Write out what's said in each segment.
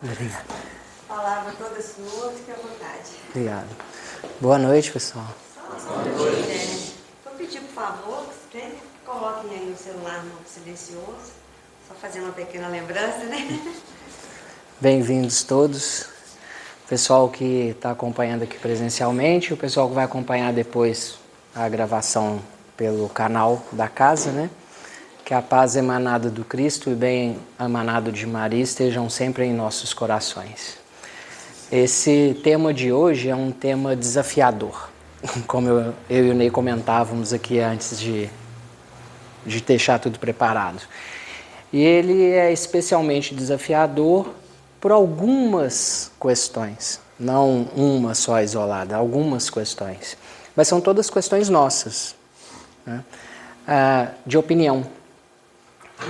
Obrigado. Palavra toda sua, fique à vontade. Obrigado. Boa noite, pessoal. Vou pedir, por favor, que coloquem aí o celular no silencioso. Só fazer uma pequena lembrança, né? Bem-vindos todos. O pessoal que está acompanhando aqui presencialmente, o pessoal que vai acompanhar depois a gravação pelo canal da casa, né? Que a paz emanada do Cristo e bem emanado de Maria estejam sempre em nossos corações. Esse tema de hoje é um tema desafiador, como eu e o Ney comentávamos aqui antes de deixar tudo preparado. E ele é especialmente desafiador por algumas questões, não uma só isolada, algumas questões. Mas são todas questões nossas, né? De opinião,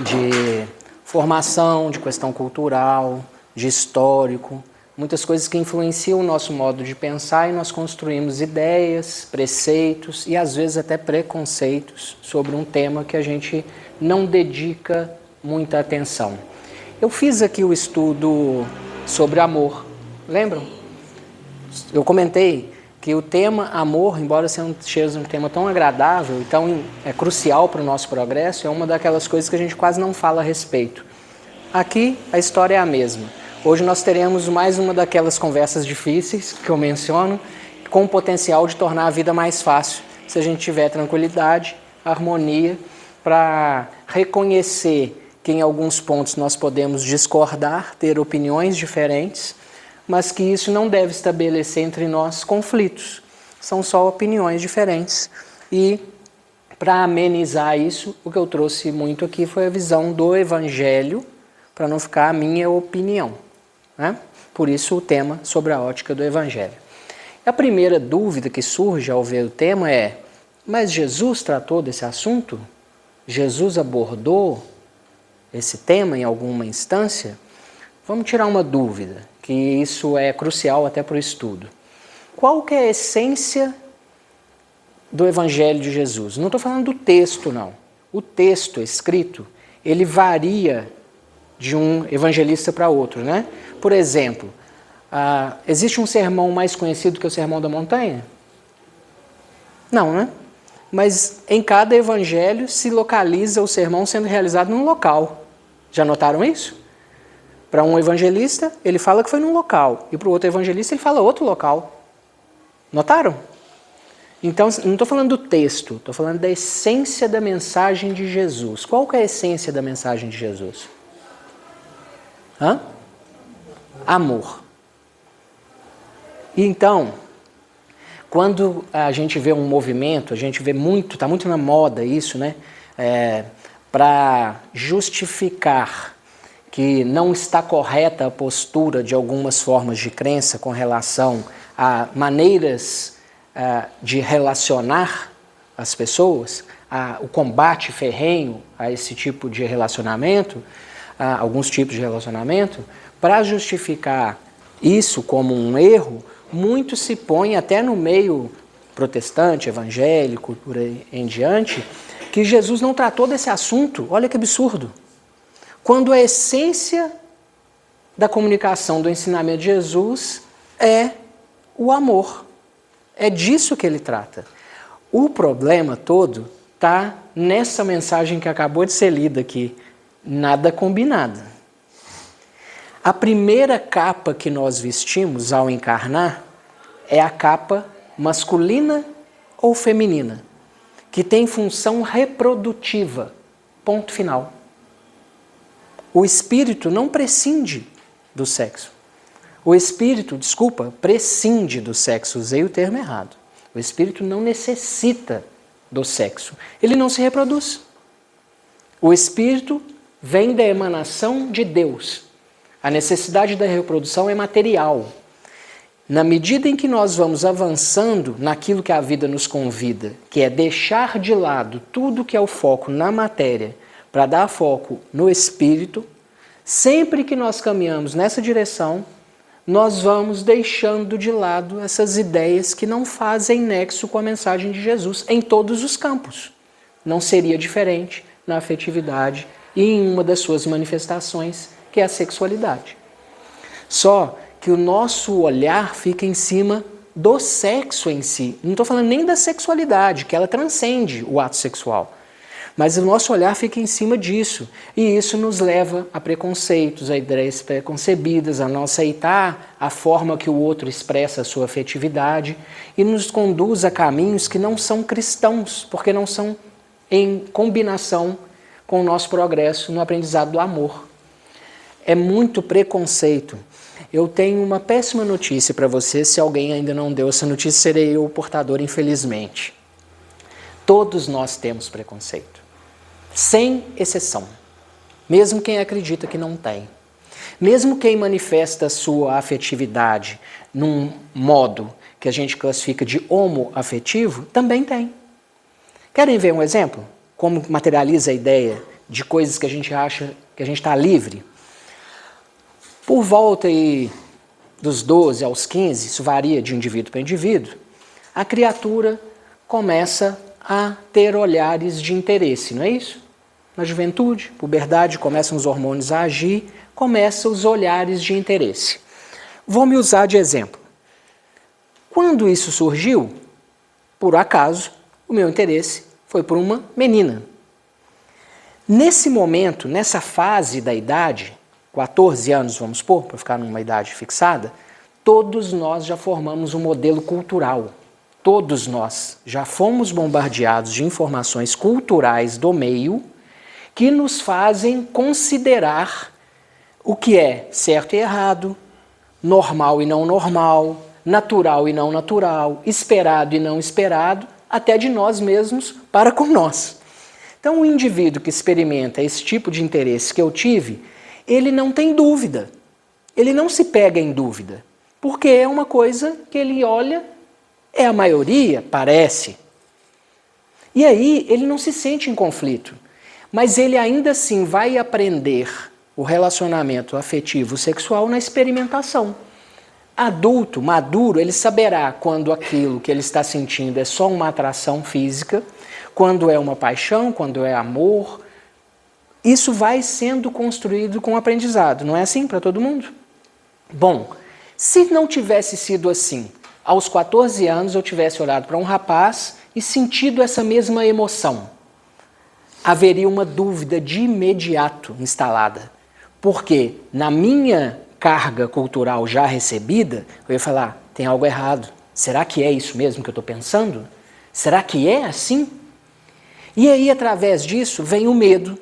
de formação, de questão cultural, de histórico, muitas coisas que influenciam o nosso modo de pensar e nós construímos ideias, preceitos e às vezes até preconceitos sobre um tema que a gente não dedica muita atenção. Eu fiz aqui o estudo sobre amor, lembram? Eu comentei que o tema amor, embora seja um tema tão agradável e tão crucial para o nosso progresso, é uma daquelas coisas que a gente quase não fala a respeito. Aqui a história é a mesma. Hoje nós teremos mais uma daquelas conversas difíceis que eu menciono, com o potencial de tornar a vida mais fácil, se a gente tiver tranquilidade, harmonia, para reconhecer que em alguns pontos nós podemos discordar, ter opiniões diferentes, mas que isso não deve estabelecer entre nós conflitos. São só opiniões diferentes. E, para amenizar isso, o que eu trouxe muito aqui foi a visão do Evangelho, para não ficar a minha opinião, né? Por isso o tema sobre a ótica do Evangelho. A primeira dúvida que surge ao ver o tema é: mas Jesus tratou desse assunto? Jesus abordou esse tema em alguma instância? Vamos tirar uma dúvida, que isso é crucial até para o estudo. Qual que é a essência do Evangelho de Jesus? Não estou falando do texto, não. O texto escrito, ele varia de um evangelista para outro, né? Por exemplo, existe um sermão mais conhecido que o Sermão da Montanha? Não, né? Mas em cada evangelho se localiza o sermão sendo realizado num local. Já notaram isso? Para um evangelista, ele fala que foi num local, e para o outro evangelista, ele fala outro local. Notaram? Então, não estou falando do texto, estou falando da essência da mensagem de Jesus. Qual que é a essência da mensagem de Jesus? Amor. E então, quando a gente vê um movimento, a gente vê muito, está muito na moda isso, né? Para justificar que não está correta a postura de algumas formas de crença com relação a maneiras de relacionar as pessoas, o combate ferrenho a esse tipo de relacionamento, alguns tipos de relacionamento, para justificar isso como um erro, muito se põe até no meio protestante, evangélico, por aí em diante, que Jesus não tratou desse assunto. Olha que absurdo. Quando a essência da comunicação do ensinamento de Jesus é o amor. É disso que ele trata. O problema todo está nessa mensagem que acabou de ser lida aqui. Nada combinado. A primeira capa que nós vestimos ao encarnar é a capa masculina ou feminina, que tem função reprodutiva. Ponto final. O espírito não prescinde do sexo. O espírito, prescinde do sexo. Usei o termo errado. O espírito não necessita do sexo. Ele não se reproduz. O espírito vem da emanação de Deus. A necessidade da reprodução é material. Na medida em que nós vamos avançando naquilo que a vida nos convida, que é deixar de lado tudo que é o foco na matéria, para dar foco no espírito, sempre que nós caminhamos nessa direção, nós vamos deixando de lado essas ideias que não fazem nexo com a mensagem de Jesus em todos os campos. Não seria diferente na afetividade e em uma das suas manifestações, que é a sexualidade. Só que o nosso olhar fica em cima do sexo em si. Não estou falando nem da sexualidade, que ela transcende o ato sexual. Mas o nosso olhar fica em cima disso. E isso nos leva a preconceitos, a ideias preconcebidas, a não aceitar a forma que o outro expressa a sua afetividade e nos conduz a caminhos que não são cristãos, porque não são em combinação com o nosso progresso no aprendizado do amor. É muito preconceito. Eu tenho uma péssima notícia para você, se alguém ainda não deu essa notícia, serei eu o portador, infelizmente. Todos nós temos preconceito, sem exceção. Mesmo quem acredita que não tem. Mesmo quem manifesta a sua afetividade num modo que a gente classifica de homoafetivo, também tem. Querem ver um exemplo? Como materializa a ideia de coisas que a gente acha que a gente está livre? Por volta aí dos 12 aos 15, isso varia de indivíduo para indivíduo, a criatura começa a ter olhares de interesse, não é isso? Na juventude, puberdade, começam os hormônios a agir, começam os olhares de interesse. Vou me usar de exemplo. Quando isso surgiu, por acaso, o meu interesse foi por uma menina. Nesse momento, nessa fase da idade, 14 anos, vamos supor, para ficar numa idade fixada, todos nós já formamos um modelo cultural. Todos nós já fomos bombardeados de informações culturais do meio que nos fazem considerar o que é certo e errado, normal e não normal, natural e não natural, esperado e não esperado, até de nós mesmos para com nós. Então, o indivíduo que experimenta esse tipo de interesse que eu tive, ele não tem dúvida, ele não se pega em dúvida, porque é uma coisa que ele olha, é a maioria, parece. E aí ele não se sente em conflito, mas ele ainda assim vai aprender o relacionamento afetivo sexual na experimentação. Adulto, maduro, ele saberá quando aquilo que ele está sentindo é só uma atração física, quando é uma paixão, quando é amor. Isso vai sendo construído com o aprendizado, não é assim para todo mundo? Bom, se não tivesse sido assim, aos 14 anos eu tivesse olhado para um rapaz e sentido essa mesma emoção, haveria uma dúvida de imediato instalada. Porque na minha carga cultural já recebida, eu ia falar, tem algo errado. Será que é isso mesmo que eu estou pensando? Será que é assim? E aí, através disso, vem o medo.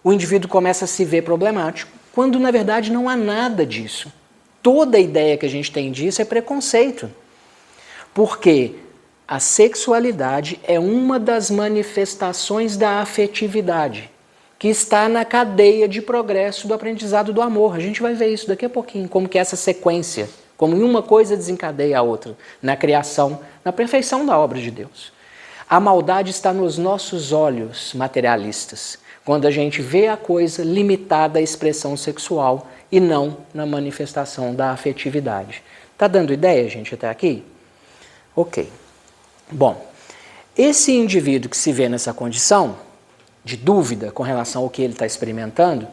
O indivíduo começa a se ver problemático, quando na verdade não há nada disso. Toda a ideia que a gente tem disso é preconceito. Porque a sexualidade é uma das manifestações da afetividade, que está na cadeia de progresso do aprendizado do amor. A gente vai ver isso daqui a pouquinho, como que essa sequência, como uma coisa desencadeia a outra, na criação, na perfeição da obra de Deus. A maldade está nos nossos olhos materialistas, quando a gente vê a coisa limitada à expressão sexual e não na manifestação da afetividade. Tá dando ideia, gente, até aqui? Ok. Bom, esse indivíduo que se vê nessa condição de dúvida com relação ao que ele está experimentando,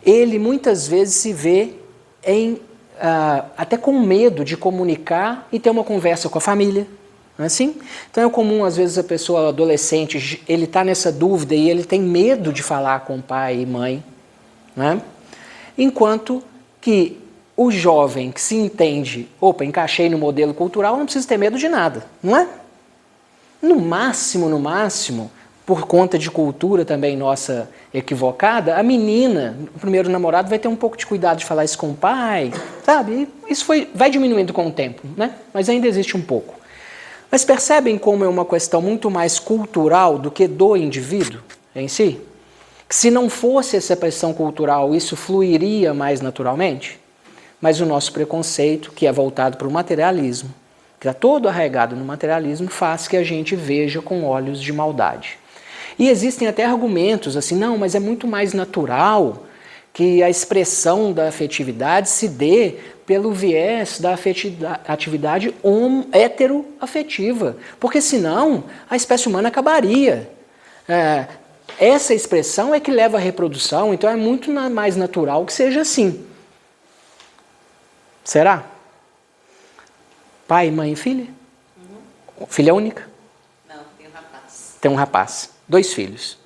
ele muitas vezes se vê até com medo de comunicar e ter uma conversa com a família. Não é assim? Então é comum, às vezes, a pessoa adolescente, ele está nessa dúvida e ele tem medo de falar com pai e mãe, né? Enquanto que o jovem que se entende, opa, encaixei no modelo cultural, não precisa ter medo de nada, não é? No máximo, por conta de cultura também nossa equivocada, a menina, o primeiro namorado, vai ter um pouco de cuidado de falar isso com o pai, sabe? Isso vai diminuindo com o tempo, né? Mas ainda existe um pouco. Mas percebem como é uma questão muito mais cultural do que do indivíduo em si? Que se não fosse essa pressão cultural, isso fluiria mais naturalmente? Mas o nosso preconceito, que é voltado para o materialismo, que está todo arraigado no materialismo, faz que a gente veja com olhos de maldade. E existem até argumentos assim, não, mas é muito mais natural que a expressão da afetividade se dê pelo viés da atividade heteroafetiva, porque senão a espécie humana acabaria. Essa expressão é que leva à reprodução, então é muito mais natural que seja assim. Será? Pai, mãe e filha? Filha única? Não, tem um rapaz. Tem um rapaz. 2 filhos.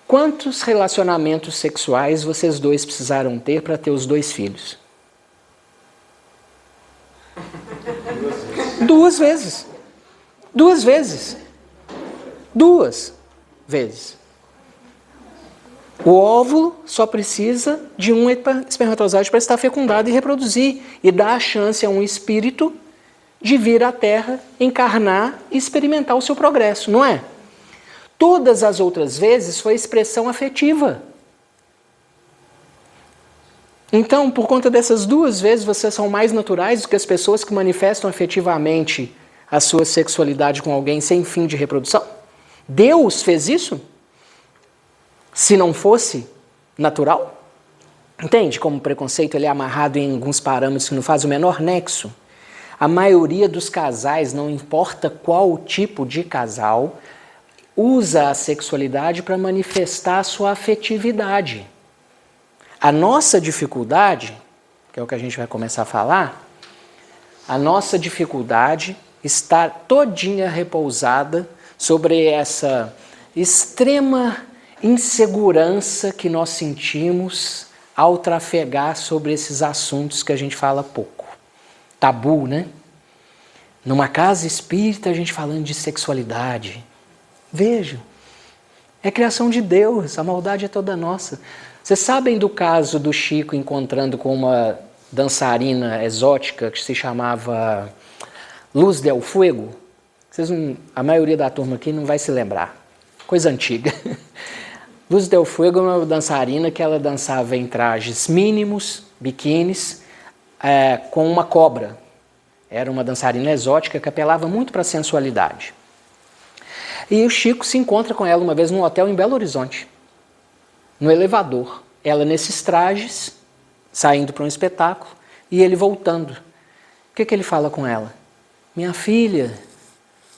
Quantos relacionamentos sexuais vocês dois precisaram ter para ter os 2 filhos? 2 vezes. 2 vezes. 2 vezes. O óvulo só precisa de um espermatozoide para estar fecundado e reproduzir e dar a chance a um espírito de vir à Terra, encarnar e experimentar o seu progresso, não é? Todas as outras vezes foi expressão afetiva. Então, por conta dessas 2 vezes, vocês são mais naturais do que as pessoas que manifestam afetivamente a sua sexualidade com alguém sem fim de reprodução? Deus fez isso? Se não fosse natural? Entende como o preconceito ele é amarrado em alguns parâmetros que não fazem o menor nexo? A maioria dos casais, não importa qual tipo de casal, usa a sexualidade para manifestar a sua afetividade. A nossa dificuldade, que é o que a gente vai começar a falar, a nossa dificuldade está todinha repousada sobre essa extrema insegurança que nós sentimos ao trafegar sobre esses assuntos que a gente fala pouco. Tabu, né? Numa casa espírita a gente falando de sexualidade. Vejam, é criação de Deus, a maldade é toda nossa. Vocês sabem do caso do Chico encontrando com uma dançarina exótica que se chamava Luz del Fuego? A maioria da turma aqui não vai se lembrar. Coisa antiga. Luz del Fuego é uma dançarina que ela dançava em trajes mínimos, biquínis, com uma cobra. Era uma dançarina exótica que apelava muito para a sensualidade. E o Chico se encontra com ela uma vez num hotel em Belo Horizonte, no elevador. Ela nesses trajes, saindo para um espetáculo, e ele voltando. O que ele fala com ela? Minha filha,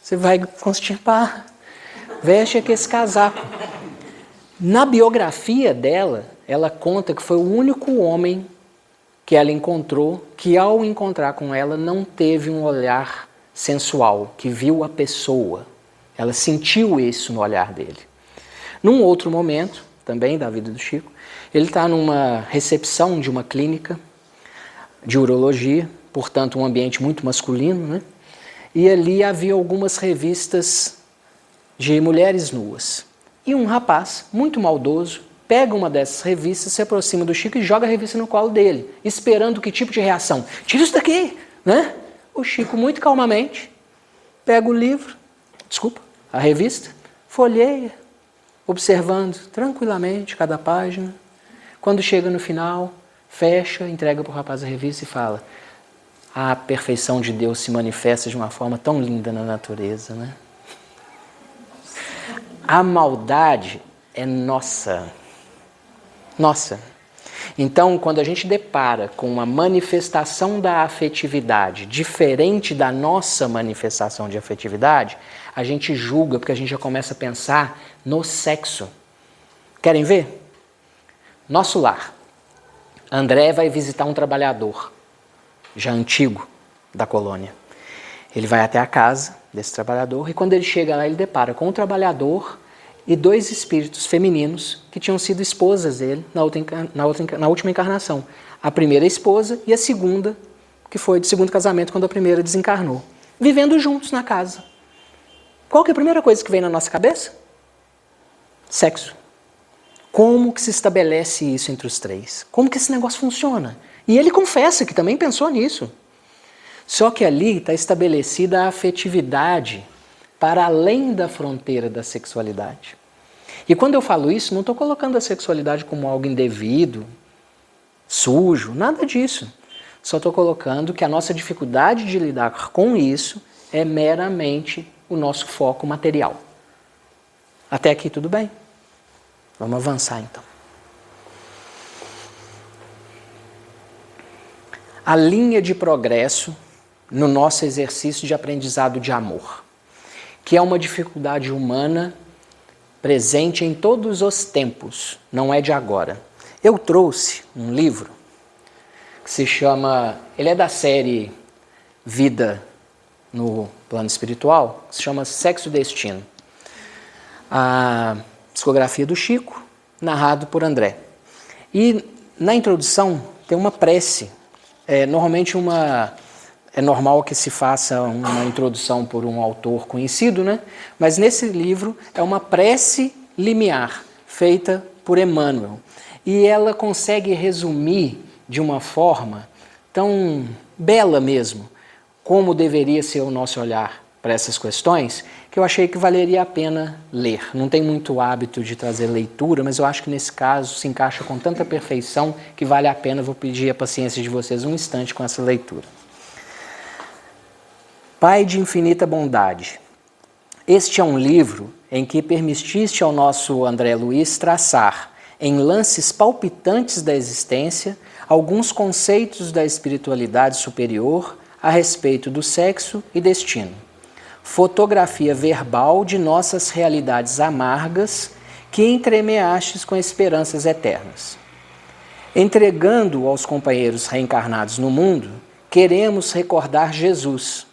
você vai constipar, veste aqui esse casaco. Na biografia dela, ela conta que foi o único homem que ela encontrou, que ao encontrar com ela não teve um olhar sensual, que viu a pessoa. Ela sentiu isso no olhar dele. Num outro momento, também da vida do Chico, ele está numa recepção de uma clínica de urologia, portanto um ambiente muito masculino, né? E ali havia algumas revistas de mulheres nuas. E um rapaz, muito maldoso, pega uma dessas revistas, se aproxima do Chico e joga a revista no colo dele, esperando que tipo de reação? Tira isso daqui, né? O Chico, muito calmamente, pega o livro, a revista, folheia, observando tranquilamente cada página. Quando chega no final, fecha, entrega para o rapaz a revista e fala: a perfeição de Deus se manifesta de uma forma tão linda na natureza, né? A maldade é nossa. Nossa. Então, quando a gente depara com uma manifestação da afetividade diferente da nossa manifestação de afetividade, a gente julga, porque a gente já começa a pensar no sexo. Querem ver? Nosso lar. André vai visitar um trabalhador, já antigo, da colônia. Ele vai até a casa desse trabalhador e quando ele chega lá, ele depara com o trabalhador e 2 espíritos femininos que tinham sido esposas dele na última encarnação. A primeira esposa e a segunda, que foi de segundo casamento, quando a primeira desencarnou. Vivendo juntos na casa. Qual que é a primeira coisa que vem na nossa cabeça? Sexo. Como que se estabelece isso entre os 3? Como que esse negócio funciona? E ele confessa que também pensou nisso. Só que ali está estabelecida a afetividade para além da fronteira da sexualidade. E quando eu falo isso, não estou colocando a sexualidade como algo indevido, sujo, nada disso. Só estou colocando que a nossa dificuldade de lidar com isso é meramente o nosso foco material. Até aqui tudo bem? Vamos avançar então. A linha de progresso no nosso exercício de aprendizado de amor, que é uma dificuldade humana presente em todos os tempos, não é de agora. Eu trouxe um livro que se chama... Ele é da série Vida no Plano Espiritual, que se chama Sexo e Destino. A discografia do Chico, narrado por André. E na introdução tem uma prece. Normalmente é normal que se faça uma introdução por um autor conhecido, né? Mas nesse livro é uma prece limiar, feita por Emmanuel. E ela consegue resumir de uma forma tão bela mesmo, como deveria ser o nosso olhar para essas questões, que eu achei que valeria a pena ler. Não tem muito hábito de trazer leitura, mas eu acho que nesse caso se encaixa com tanta perfeição que vale a pena. Vou pedir a paciência de vocês um instante com essa leitura. Pai de infinita bondade, este é um livro em que permitiste ao nosso André Luiz traçar, em lances palpitantes da existência, alguns conceitos da espiritualidade superior a respeito do sexo e destino. Fotografia verbal de nossas realidades amargas que entremeastes com esperanças eternas. Entregando aos companheiros reencarnados no mundo, queremos recordar Jesus,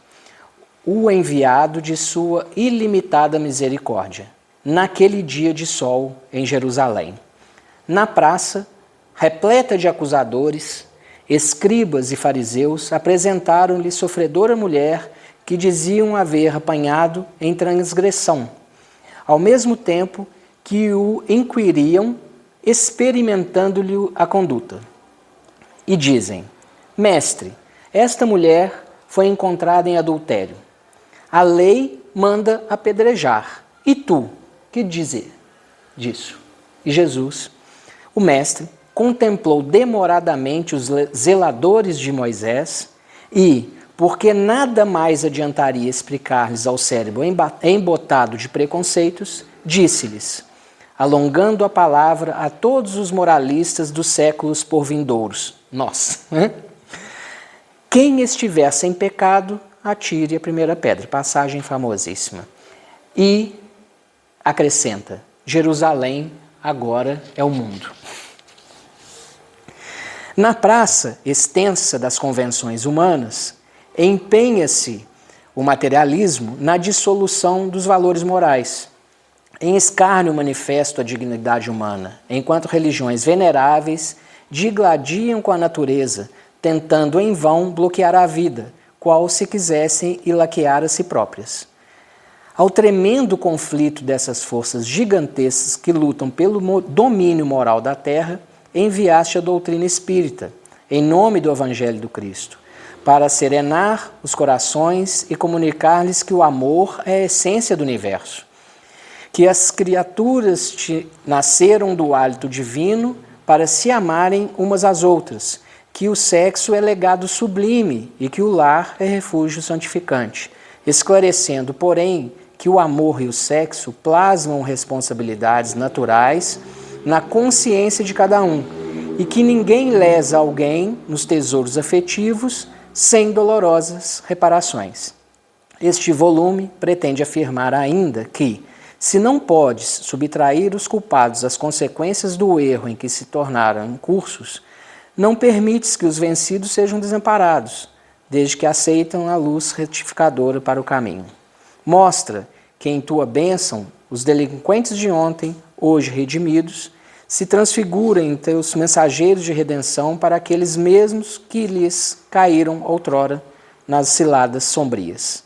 o enviado de sua ilimitada misericórdia, naquele dia de sol em Jerusalém. Na praça, repleta de acusadores, escribas e fariseus apresentaram-lhe sofredora mulher que diziam haver apanhado em transgressão, ao mesmo tempo que o inquiriam, experimentando-lhe a conduta. E dizem: Mestre, esta mulher foi encontrada em adultério. A lei manda apedrejar. E tu, que dizer disso? E Jesus, o mestre, contemplou demoradamente os zeladores de Moisés e, porque nada mais adiantaria explicar-lhes ao cérebro embotado de preconceitos, disse-lhes, alongando a palavra a todos os moralistas dos séculos por vindouros. Nós. Quem estiver sem pecado, atire a primeira pedra. Passagem famosíssima. E acrescenta, Jerusalém agora é o mundo. Na praça extensa das convenções humanas, empenha-se o materialismo na dissolução dos valores morais, em escárnio manifesto à dignidade humana, enquanto religiões veneráveis digladiam com a natureza, tentando em vão bloquear a vida, qual se quisessem ilaquear a si próprias. Ao tremendo conflito dessas forças gigantescas que lutam pelo domínio moral da terra, enviaste a doutrina espírita, em nome do Evangelho do Cristo, para serenar os corações e comunicar-lhes que o amor é a essência do universo, que as criaturas nasceram do hálito divino para se amarem umas às outras, que o sexo é legado sublime e que o lar é refúgio santificante, esclarecendo, porém, que o amor e o sexo plasmam responsabilidades naturais na consciência de cada um e que ninguém lesa alguém nos tesouros afetivos sem dolorosas reparações. Este volume pretende afirmar ainda que, se não podes subtrair os culpados às consequências do erro em que se tornaram incursos, não permites que os vencidos sejam desamparados, desde que aceitam a luz retificadora para o caminho. Mostra que em tua bênção os delinquentes de ontem, hoje redimidos, se transfiguram em teus mensageiros de redenção para aqueles mesmos que lhes caíram outrora nas ciladas sombrias.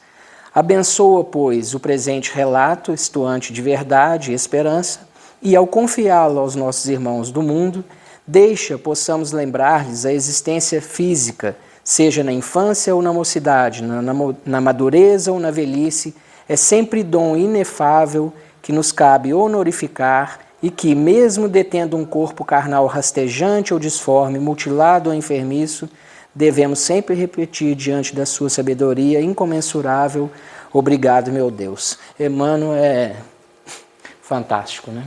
Abençoa, pois, o presente relato estuante de verdade e esperança, e ao confiá-lo aos nossos irmãos do mundo, deixa possamos lembrar-lhes a existência física, seja na infância ou na mocidade, na madureza ou na velhice, é sempre dom inefável que nos cabe honorificar e que, mesmo detendo um corpo carnal rastejante ou disforme, mutilado ou enfermiço, devemos sempre repetir diante da sua sabedoria incomensurável, obrigado, meu Deus. Emmanuel é fantástico, né?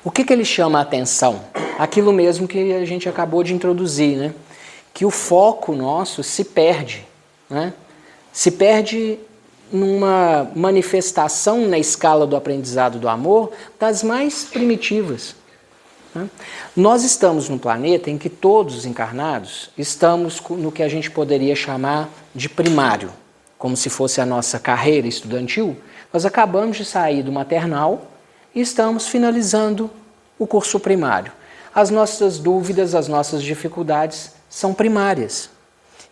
O que ele chama a atenção? Aquilo mesmo que a gente acabou de introduzir, né? Que o foco nosso se perde, né? Se perde numa manifestação na escala do aprendizado do amor das mais primitivas, né? Nós estamos num planeta em que todos os encarnados estamos no que a gente poderia chamar de primário, como se fosse a nossa carreira estudantil. Nós acabamos de sair do maternal e estamos finalizando o curso primário. As nossas dúvidas, as nossas dificuldades são primárias.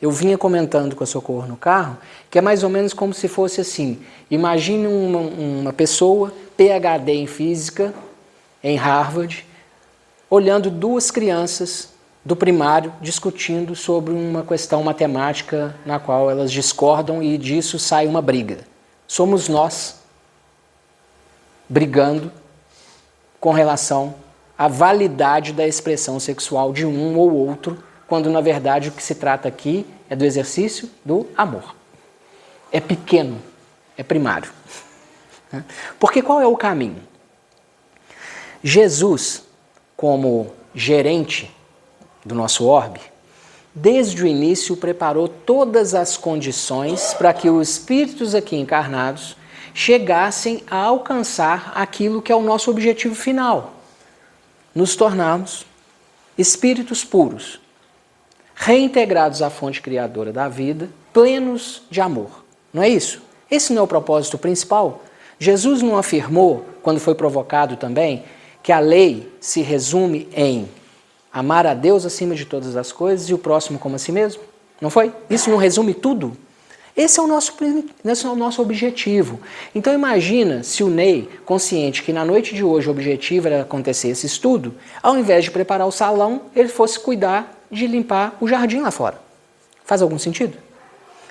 Eu vinha comentando com a Socorro no carro que é mais ou menos como se fosse assim. Imagine uma pessoa, PhD em física, em Harvard, olhando duas crianças do primário discutindo sobre uma questão matemática na qual elas discordam e disso sai uma briga. Somos nós brigando com relação à validade da expressão sexual de um ou outro, quando na verdade o que se trata aqui é do exercício do amor. É pequeno, é primário. Porque qual é o caminho? Jesus, como gerente do nosso orbe, desde o início preparou todas as condições para que os espíritos aqui encarnados chegassem a alcançar aquilo que é o nosso objetivo final: nos tornarmos espíritos puros, reintegrados à fonte criadora da vida, plenos de amor. Não é isso? Esse não é o propósito principal? Jesus não afirmou, quando foi provocado também, que a lei se resume em amar a Deus acima de todas as coisas e o próximo como a si mesmo? Não foi? Isso não resume tudo? Esse é o nosso objetivo. Então imagina se o Ney, consciente que na noite de hoje o objetivo era acontecer esse estudo, ao invés de preparar o salão, ele fosse cuidar de limpar o jardim lá fora. Faz algum sentido?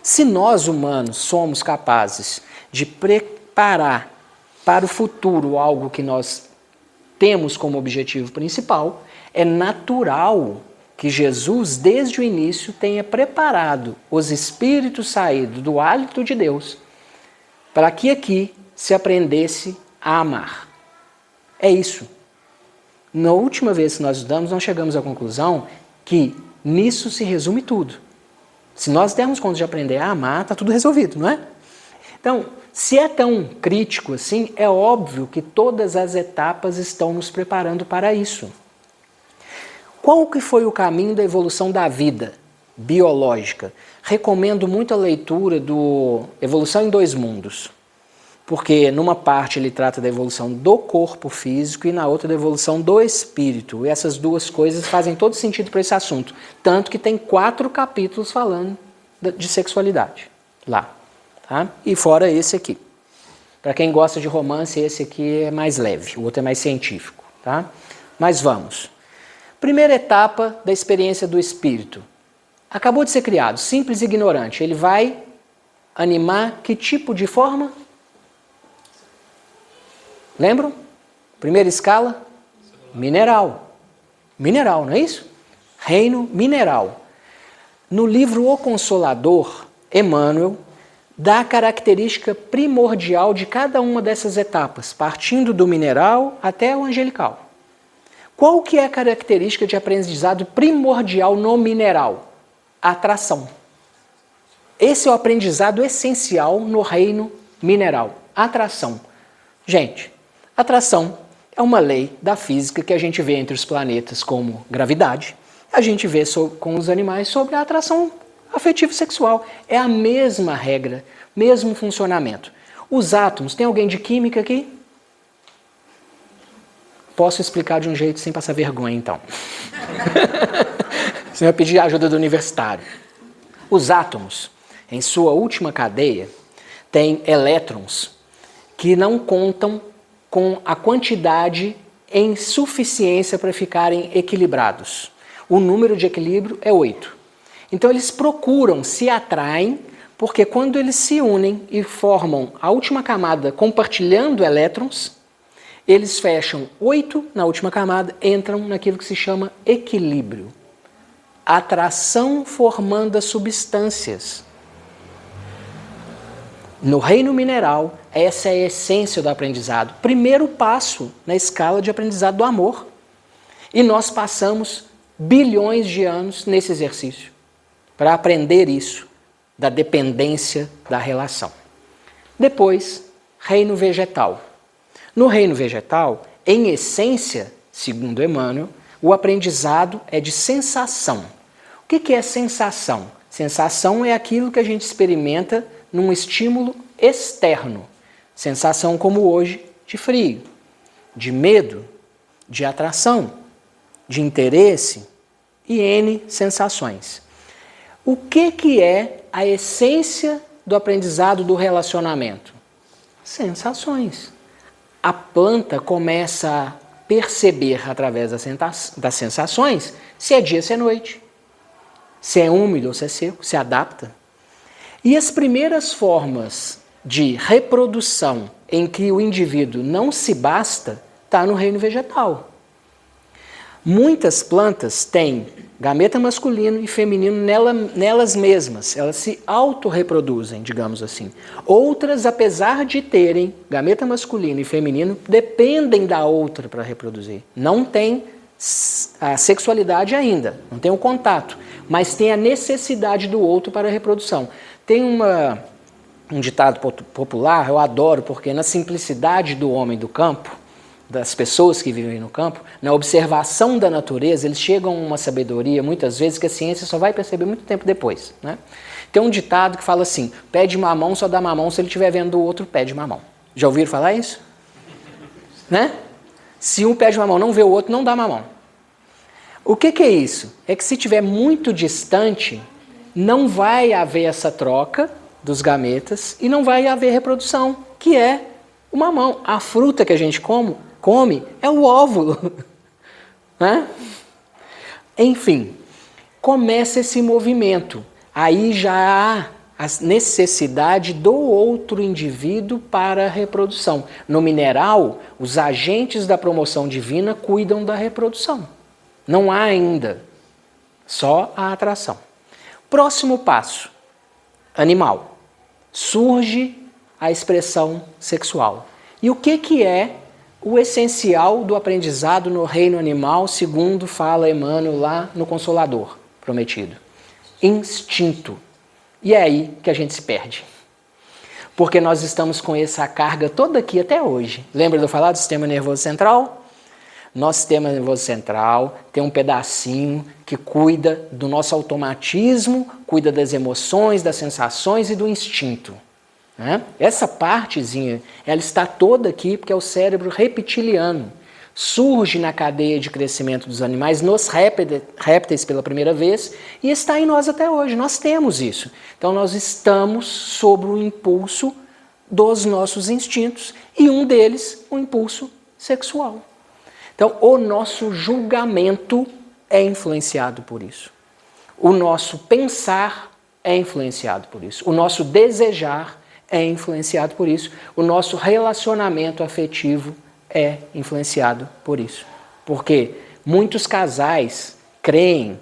Se nós humanos somos capazes de preparar para o futuro algo que nós temos como objetivo principal, é natural que Jesus, desde o início, tenha preparado os espíritos saídos do hálito de Deus para que aqui se aprendesse a amar. É isso. Na última vez que nós estudamos, nós chegamos à conclusão que nisso se resume tudo. Se nós dermos conta de aprender a amar, está tudo resolvido, não é? Então, se é tão crítico assim, é óbvio que todas as etapas estão nos preparando para isso. Qual que foi o caminho da evolução da vida biológica? Recomendo muito a leitura do Evolução em Dois Mundos, porque numa parte ele trata da evolução do corpo físico e na outra da evolução do espírito. E essas duas coisas fazem todo sentido para esse assunto, tanto que tem 4 capítulos falando de sexualidade lá. Tá? E fora esse aqui. Para quem gosta de romance, esse aqui é mais leve, o outro é mais científico. Tá? Mas vamos. Primeira etapa da experiência do espírito. Acabou de ser criado, simples e ignorante. Ele vai animar que tipo de forma? Lembram? Primeira escala? Mineral. Mineral, não é isso? Reino mineral. No livro O Consolador, Emmanuel dá a característica primordial de cada uma dessas etapas, partindo do mineral até o angelical. Qual que é a característica de aprendizado primordial no mineral? A atração. Esse é o aprendizado essencial no reino mineral. Atração. Gente, atração é uma lei da física que a gente vê entre os planetas como gravidade. A gente vê com os animais sobre a atração afetivo-sexual. É a mesma regra, mesmo funcionamento. Os átomos, tem alguém de química aqui? Posso explicar de um jeito sem passar vergonha, então. Você vai pedir a ajuda do universitário. Os átomos, em sua última cadeia, têm elétrons que não contam com a quantidade em suficiência para ficarem equilibrados. O número de equilíbrio é 8. Então eles procuram, se atraem, porque quando eles se unem e formam a última camada compartilhando elétrons, eles fecham 8 na última camada, entram naquilo que se chama equilíbrio. Atração formando as substâncias. No reino mineral, essa é a essência do aprendizado. Primeiro passo na escala de aprendizado do amor. E nós passamos bilhões de anos nesse exercício para aprender isso, da dependência da relação. Depois, reino vegetal. No reino vegetal, em essência, segundo Emmanuel, o aprendizado é de sensação. O que é sensação? Sensação é aquilo que a gente experimenta num estímulo externo. Sensação como hoje de frio, de medo, de atração, de interesse e N sensações. O que é a essência do aprendizado do relacionamento? Sensações. A planta começa a perceber através das sensações se é dia, se é noite, se é úmido ou se é seco, se adapta. E as primeiras formas de reprodução em que o indivíduo não se basta está no reino vegetal. Muitas plantas têm gameta masculino e feminino nelas mesmas, elas se autorreproduzem, digamos assim. Outras, apesar de terem gameta masculino e feminino, dependem da outra para reproduzir. Não tem a sexualidade ainda, não tem o contato, mas tem a necessidade do outro para a reprodução. Tem um ditado popular, eu adoro, porque na simplicidade do homem do campo, das pessoas que vivem no campo, na observação da natureza, eles chegam a uma sabedoria, muitas vezes, que a ciência só vai perceber muito tempo depois. Né? Tem um ditado que fala assim, pé de mamão só dá mamão se ele estiver vendo o outro pé de mamão. Já ouviram falar isso? Né? Se um pé de mamão não vê o outro, não dá mamão. O que é isso? É que se estiver muito distante, não vai haver essa troca dos gametas e não vai haver reprodução, que é o mamão. A fruta que a gente come é o óvulo. Né? Enfim, começa esse movimento. Aí já há a necessidade do outro indivíduo para a reprodução. No mineral, os agentes da promoção divina cuidam da reprodução. Não há ainda, só a atração. Próximo passo, animal. Surge a expressão sexual. E o que é o essencial do aprendizado no reino animal, segundo fala Emmanuel lá no Consolador Prometido? Instinto. E é aí que a gente se perde. Porque nós estamos com essa carga toda aqui até hoje. Lembra de eu falar do sistema nervoso central? Nosso sistema nervoso central tem um pedacinho que cuida do nosso automatismo, cuida das emoções, das sensações e do instinto. Né? Essa partezinha, ela está toda aqui porque é o cérebro reptiliano. Surge na cadeia de crescimento dos animais, nos répteis pela primeira vez, e está em nós até hoje. Nós temos isso. Então nós estamos sob o impulso dos nossos instintos, e um deles, o impulso sexual. Então o nosso julgamento é influenciado por isso. O nosso pensar é influenciado por isso. O nosso desejar é influenciado por isso. O nosso relacionamento afetivo é influenciado por isso. Porque muitos casais creem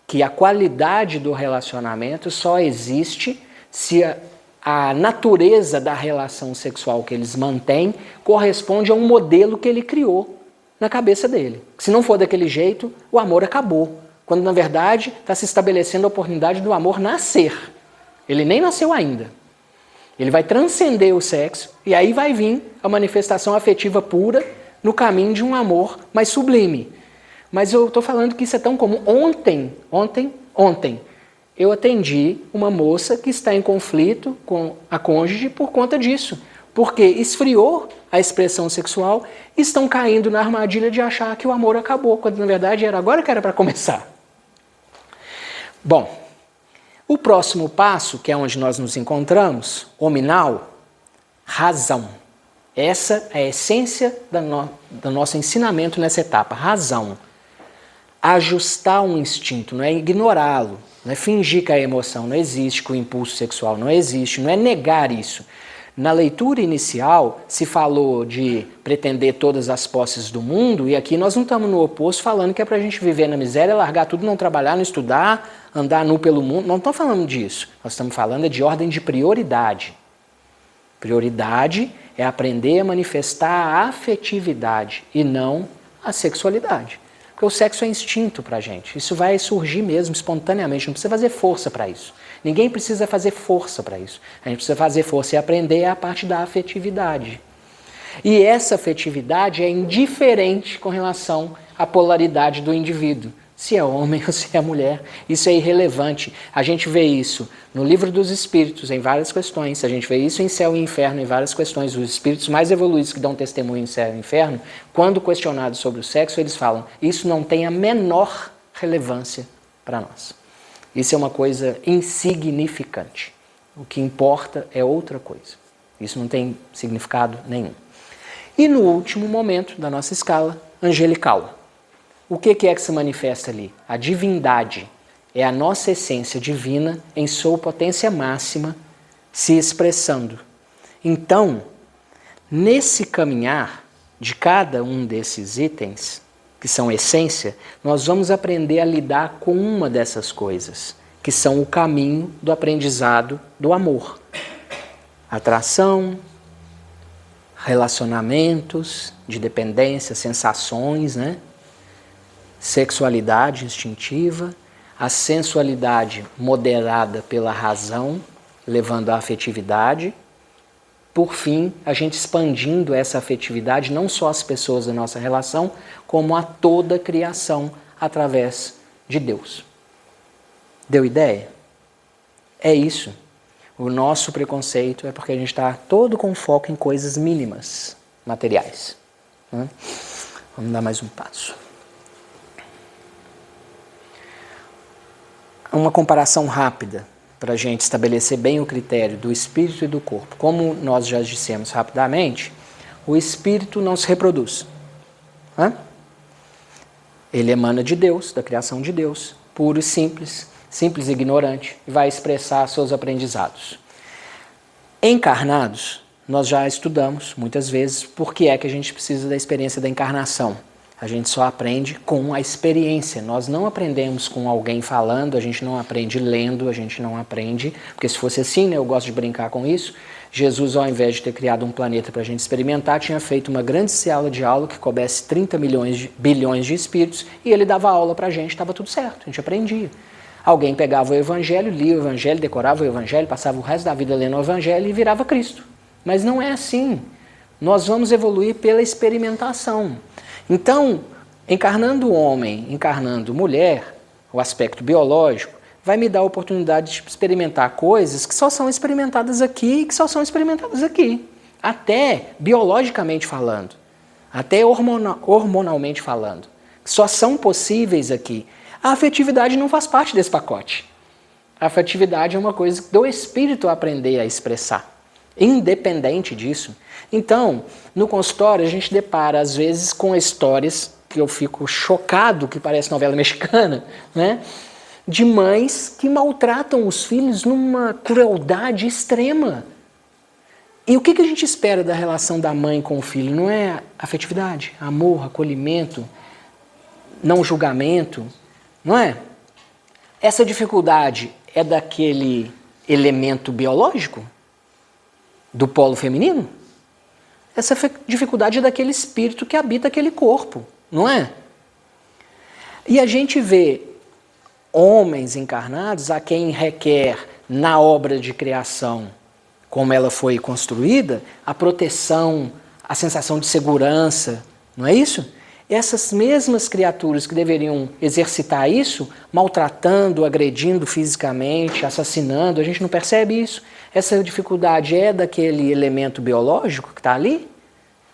que a qualidade do relacionamento só existe se a natureza da relação sexual que eles mantêm corresponde a um modelo que ele criou na cabeça dele. Se não for daquele jeito, o amor acabou. Quando, na verdade, está se estabelecendo a oportunidade do amor nascer. Ele nem nasceu ainda. Ele vai transcender o sexo e aí vai vir a manifestação afetiva pura no caminho de um amor mais sublime. Mas eu estou falando que isso é tão comum. Ontem, eu atendi uma moça que está em conflito com a cônjuge por conta disso. Porque esfriou a expressão sexual e estão caindo na armadilha de achar que o amor acabou, quando na verdade era agora que era para começar. Bom, o próximo passo, que é onde nós nos encontramos, hominal, razão. Essa é a essência do nosso ensinamento nessa etapa, razão. Ajustar um instinto, não é ignorá-lo, não é fingir que a emoção não existe, que o impulso sexual não existe, não é negar isso. Na leitura inicial, se falou de pretender todas as posses do mundo, e aqui nós não estamos no oposto falando que é para a gente viver na miséria, largar tudo, não trabalhar, não estudar, andar nu pelo mundo. Não estamos falando disso. Nós estamos falando de ordem de prioridade. Prioridade é aprender a manifestar a afetividade e não a sexualidade. Porque o sexo é instinto para a gente. Isso vai surgir mesmo espontaneamente, não precisa fazer força para isso. Ninguém precisa fazer força para isso. A gente precisa fazer força e aprender a parte da afetividade. E essa afetividade é indiferente com relação à polaridade do indivíduo. Se é homem ou se é mulher, isso é irrelevante. A gente vê isso no Livro dos Espíritos, em várias questões. A gente vê isso em Céu e Inferno, em várias questões. Os espíritos mais evoluídos que dão testemunho em Céu e Inferno, quando questionados sobre o sexo, eles falam: isso não tem a menor relevância para nós. Isso é uma coisa insignificante. O que importa é outra coisa. Isso não tem significado nenhum. E no último momento da nossa escala, angelical. O que é que se manifesta ali? A divindade é a nossa essência divina em sua potência máxima se expressando. Então, nesse caminhar de cada um desses itens, que são essência, nós vamos aprender a lidar com uma dessas coisas, que são o caminho do aprendizado do amor. Atração, relacionamentos de dependência, sensações, né? Sexualidade instintiva, a sensualidade moderada pela razão, levando à afetividade. Por fim, a gente expandindo essa afetividade não só às pessoas da nossa relação, como a toda a criação através de Deus. Deu ideia? É isso. O nosso preconceito é porque a gente está todo com foco em coisas mínimas, materiais. Vamos dar mais um passo. Uma comparação rápida para a gente estabelecer bem o critério do espírito e do corpo. Como nós já dissemos rapidamente, o espírito não se reproduz. Ele emana de Deus, da criação de Deus, puro e simples e ignorante, e vai expressar seus aprendizados. Encarnados, nós já estudamos muitas vezes por que é que a gente precisa da experiência da encarnação. A gente só aprende com a experiência. Nós não aprendemos com alguém falando, a gente não aprende lendo, a gente não aprende... Porque se fosse assim, né, eu gosto de brincar com isso, Jesus, ao invés de ter criado um planeta para a gente experimentar, tinha feito uma grande sala de aula que coubesse 30 bilhões de espíritos e ele dava aula para a gente, estava tudo certo, a gente aprendia. Alguém pegava o Evangelho, lia o Evangelho, decorava o Evangelho, passava o resto da vida lendo o Evangelho e virava Cristo. Mas não é assim. Nós vamos evoluir pela experimentação. Então, encarnando homem, encarnando mulher, o aspecto biológico, vai me dar a oportunidade de experimentar coisas que só são experimentadas aqui e que só são experimentadas aqui. Até biologicamente falando, até hormonalmente falando, que só são possíveis aqui. A afetividade não faz parte desse pacote. A afetividade é uma coisa do espírito aprender a expressar. Independente disso. Então, no consultório, a gente depara, às vezes, com histórias que eu fico chocado, que parece novela mexicana, né? De mães que maltratam os filhos numa crueldade extrema. E o que a gente espera da relação da mãe com o filho? Não é afetividade, amor, acolhimento, não julgamento, não é? Essa dificuldade é daquele elemento biológico? Do polo feminino? Essa dificuldade é daquele espírito que habita aquele corpo, não é? E a gente vê homens encarnados a quem requer, na obra de criação, como ela foi construída, a proteção, a sensação de segurança, não é isso? Essas mesmas criaturas que deveriam exercitar isso, maltratando, agredindo fisicamente, assassinando, a gente não percebe isso? Essa dificuldade é daquele elemento biológico que está ali?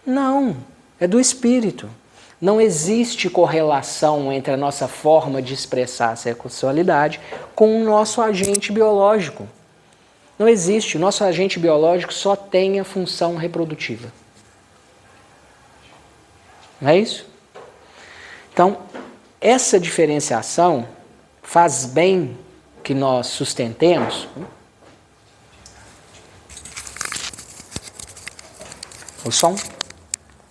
Não, é do espírito. Não existe correlação entre a nossa forma de expressar a sexualidade com o nosso agente biológico. Não existe. O nosso agente biológico só tem a função reprodutiva. Não é isso? Então, essa diferenciação faz bem que nós sustentemos. O som?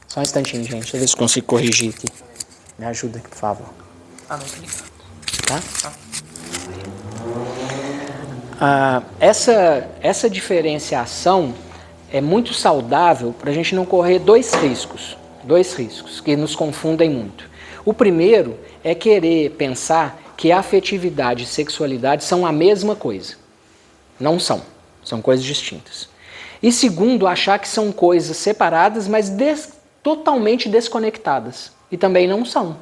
Só um instantinho, gente. Deixa eu ver se consigo corrigir aqui. Me ajuda aqui, por favor. Não, tá ligado. Tá? Essa diferenciação é muito saudável para a gente não correr dois riscos que nos confundem muito. O primeiro é querer pensar que afetividade e sexualidade são a mesma coisa. Não são. São coisas distintas. E segundo, achar que são coisas separadas, mas totalmente desconectadas. E também não são.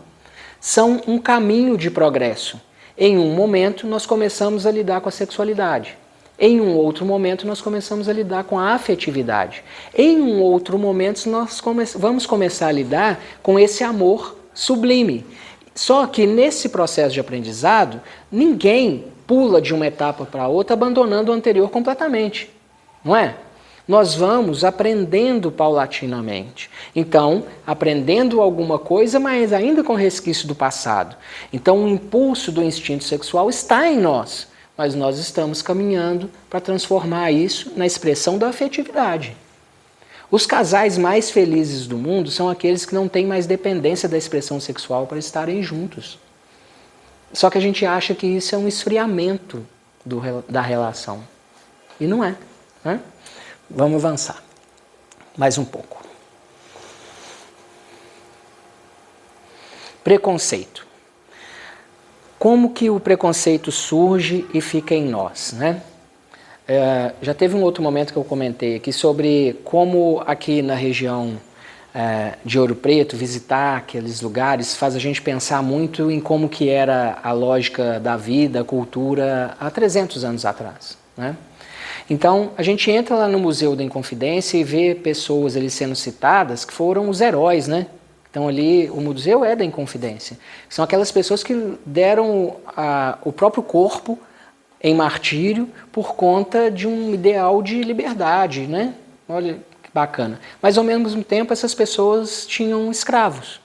São um caminho de progresso. Em um momento, nós começamos a lidar com a sexualidade. Em um outro momento, nós começamos a lidar com a afetividade. Em um outro momento, nós vamos começar a lidar com esse amor sublime. Só que nesse processo de aprendizado, ninguém pula de uma etapa para outra abandonando o anterior completamente. Não é? Nós vamos aprendendo paulatinamente. Então, aprendendo alguma coisa, mas ainda com resquício do passado. Então, o impulso do instinto sexual está em nós, mas nós estamos caminhando para transformar isso na expressão da afetividade. Os casais mais felizes do mundo são aqueles que não têm mais dependência da expressão sexual para estarem juntos. Só que a gente acha que isso é um esfriamento da relação. E não é, né? Vamos avançar mais um pouco. Preconceito. Como que o preconceito surge e fica em nós, né? Já teve um outro momento que eu comentei aqui sobre como aqui na região de Ouro Preto, visitar aqueles lugares faz a gente pensar muito em como que era a lógica da vida, a cultura há 300 anos atrás, né? Então, a gente entra lá no Museu da Inconfidência e vê pessoas ali sendo citadas que foram os heróis, né? Então, ali, o museu é da Inconfidência. São aquelas pessoas que deram o próprio corpo em martírio por conta de um ideal de liberdade, né? Olha que bacana. Mas, ao mesmo tempo, essas pessoas tinham escravos.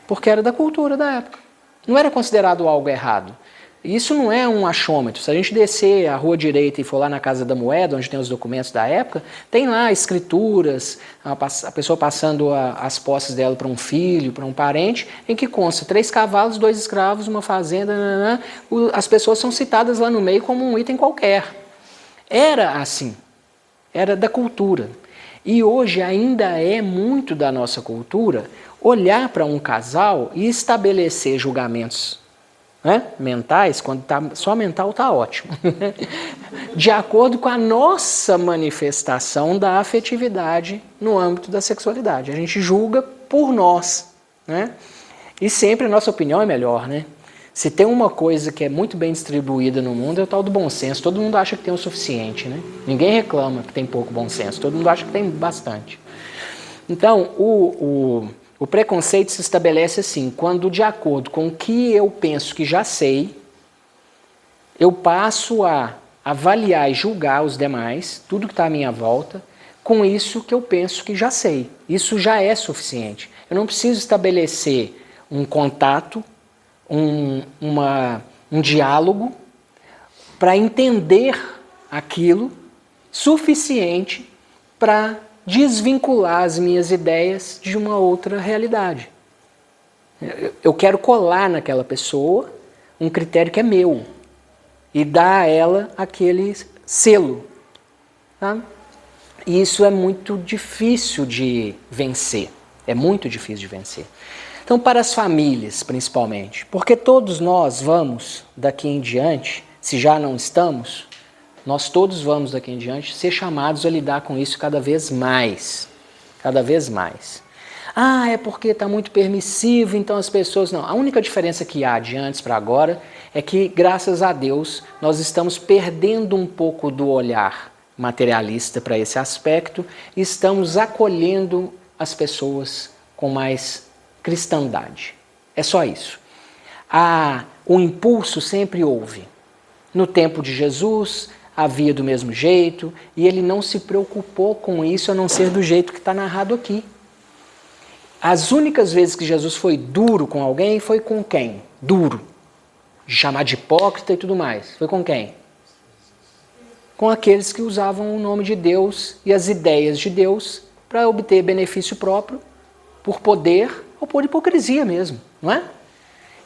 Porque era da cultura da época. Não era considerado algo errado. Isso não é um achômetro. Se a gente descer a rua direita e for lá na Casa da Moeda, onde tem os documentos da época, tem lá escrituras, a pessoa passando as posses dela para um filho, para um parente, em que consta 3 cavalos, 2 escravos, uma fazenda, as pessoas são citadas lá no meio como um item qualquer. Era assim, era da cultura. E hoje ainda é muito da nossa cultura olhar para um casal e estabelecer julgamentos, né, mentais, quando só mental está ótimo, de acordo com a nossa manifestação da afetividade no âmbito da sexualidade. A gente julga por nós, né? E sempre a nossa opinião é melhor, né? Se tem uma coisa que é muito bem distribuída no mundo é o tal do bom senso. Todo mundo acha que tem o suficiente, né? Ninguém reclama que tem pouco bom senso, todo mundo acha que tem bastante. Então, o preconceito se estabelece assim, quando de acordo com o que eu penso que já sei, eu passo a avaliar e julgar os demais, tudo que está à minha volta, com isso que eu penso que já sei. Isso já é suficiente. Eu não preciso estabelecer um contato, um diálogo, para entender aquilo suficiente para desvincular as minhas ideias de uma outra realidade. Eu quero colar naquela pessoa um critério que é meu e dar a ela aquele selo. Tá? E isso é muito difícil de vencer. É muito difícil de vencer. Então, para as famílias, principalmente, porque todos nós vamos, daqui em diante, se já não estamos, nós todos vamos daqui em diante ser chamados a lidar com isso cada vez mais. Cada vez mais. Ah, é porque está muito permissivo, então as pessoas... Não, a única diferença que há de antes para agora é que, graças a Deus, nós estamos perdendo um pouco do olhar materialista para esse aspecto e estamos acolhendo as pessoas com mais cristandade. É só isso. O impulso sempre houve. No tempo de Jesus havia do mesmo jeito e ele não se preocupou com isso a não ser do jeito que está narrado aqui. As únicas vezes que Jesus foi duro com alguém foi com quem? Duro. De chamar de hipócrita e tudo mais. Foi com quem? Com aqueles que usavam o nome de Deus e as ideias de Deus para obter benefício próprio, por poder ou por hipocrisia mesmo, não é?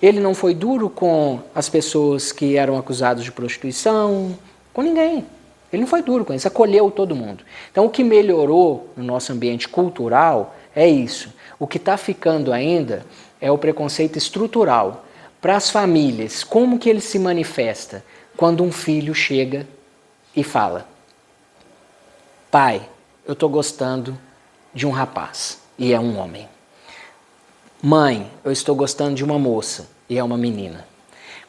Ele não foi duro com as pessoas que eram acusadas de prostituição, com ninguém. Ele não foi duro com isso, acolheu todo mundo. Então, o que melhorou no nosso ambiente cultural é isso. O que está ficando ainda é o preconceito estrutural. Para as famílias, como que ele se manifesta? Quando um filho chega e fala: Pai, eu estou gostando de um rapaz e é um homem. Mãe, eu estou gostando de uma moça e é uma menina.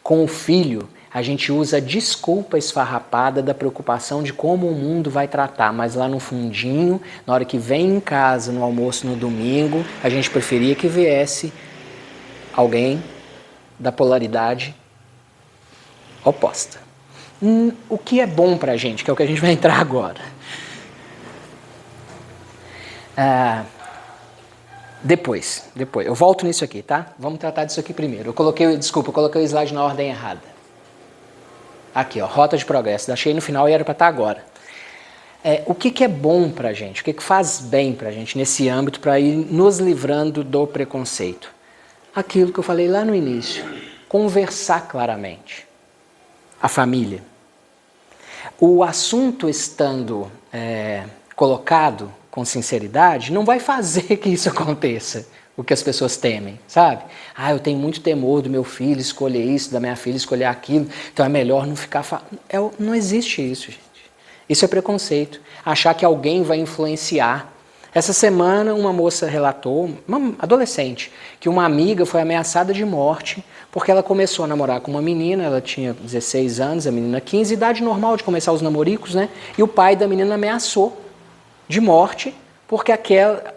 Com o filho, a gente usa a desculpa esfarrapada da preocupação de como o mundo vai tratar, mas lá no fundinho, na hora que vem em casa, no almoço no domingo, a gente preferia que viesse alguém da polaridade oposta. O que é bom pra gente, que é o que a gente vai entrar agora. Depois, eu volto nisso aqui, tá? Vamos tratar disso aqui primeiro. Eu coloquei o slide na ordem errada. Aqui, ó, rota de progresso. Achei no final e era para estar agora. O que é bom pra gente? O que faz bem pra gente nesse âmbito para ir nos livrando do preconceito? Aquilo que eu falei lá no início. Conversar claramente. A família. O assunto estando colocado com sinceridade não vai fazer que isso aconteça, o que as pessoas temem, sabe? Eu tenho muito temor do meu filho escolher isso, da minha filha escolher aquilo, então é melhor não ficar... Não existe isso, gente. Isso é preconceito. Achar que alguém vai influenciar. Essa semana uma moça relatou, uma adolescente, que uma amiga foi ameaçada de morte porque ela começou a namorar com uma menina, ela tinha 16 anos, a menina 15, idade normal de começar os namoricos, né? E o pai da menina ameaçou de morte porque